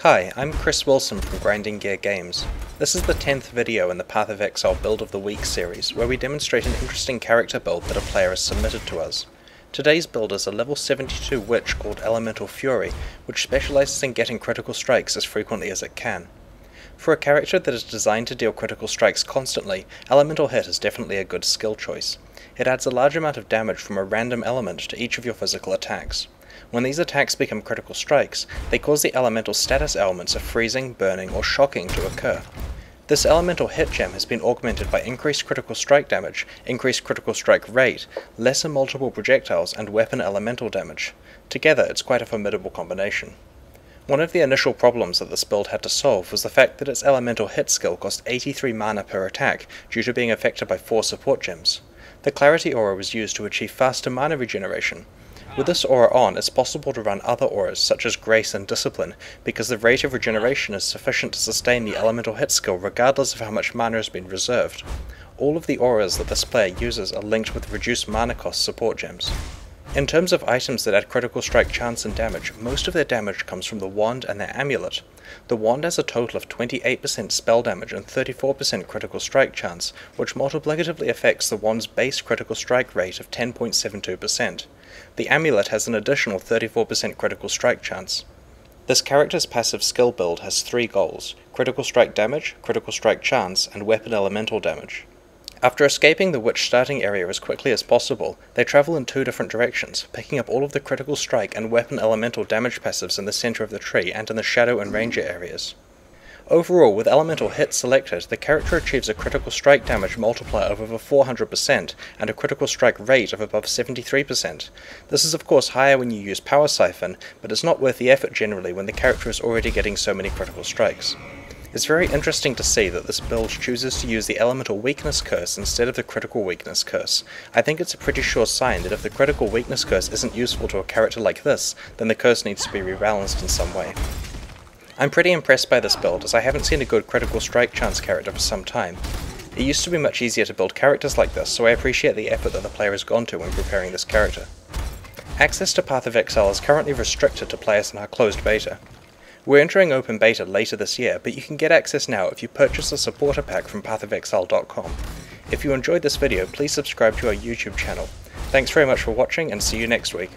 Hi, I'm Chris Wilson from Grinding Gear Games. This is the 10th video in the Path of Exile Build of the Week series, where we demonstrate an interesting character build that a player has submitted to us. Today's build is a level 72 witch called Elemental Fury, which specializes in getting critical strikes as frequently as it can. For a character that is designed to deal critical strikes constantly, Elemental Hit is definitely a good skill choice. It adds a large amount of damage from a random element to each of your physical attacks. When these attacks become critical strikes, they cause the elemental status elements of freezing, burning, or shocking to occur. This elemental hit gem has been augmented by increased critical strike damage, increased critical strike rate, lesser multiple projectiles, and weapon elemental damage. Together, it's quite a formidable combination. One of the initial problems that this build had to solve was the fact that its elemental hit skill cost 83 mana per attack due to being affected by 4 support gems. The Clarity Aura was used to achieve faster mana regeneration. With this aura on, it's possible to run other auras such as Grace and Discipline, because the rate of regeneration is sufficient to sustain the elemental hit skill regardless of how much mana has been reserved. All of the auras that this player uses are linked with reduced mana cost support gems. In terms of items that add critical strike chance and damage, most of their damage comes from the wand and their amulet. The wand has a total of 28% spell damage and 34% critical strike chance, which multiplicatively affects the wand's base critical strike rate of 10.72%. The amulet has an additional 34% critical strike chance. This character's passive skill build has 3 goals: critical strike damage, critical strike chance, and weapon elemental damage. After escaping the witch starting area as quickly as possible, they travel in 2 different directions, picking up all of the critical strike and weapon elemental damage passives in the center of the tree and in the shadow and ranger areas. Overall, with elemental hit selected, the character achieves a critical strike damage multiplier of over 400% and a critical strike rate of above 73%. This is of course higher when you use Power Siphon, but it's not worth the effort generally when the character is already getting so many critical strikes. It's very interesting to see that this build chooses to use the Elemental Weakness Curse instead of the Critical Weakness Curse. I think it's a pretty sure sign that if the Critical Weakness Curse isn't useful to a character like this, then the curse needs to be rebalanced in some way. I'm pretty impressed by this build, as I haven't seen a good critical strike chance character for some time. It used to be much easier to build characters like this, so I appreciate the effort that the player has gone to when preparing this character. Access to Path of Exile is currently restricted to players in our closed beta. We're entering open beta later this year, but you can get access now if you purchase a supporter pack from pathofexile.com. If you enjoyed this video, please subscribe to our YouTube channel. Thanks very much for watching, and see you next week.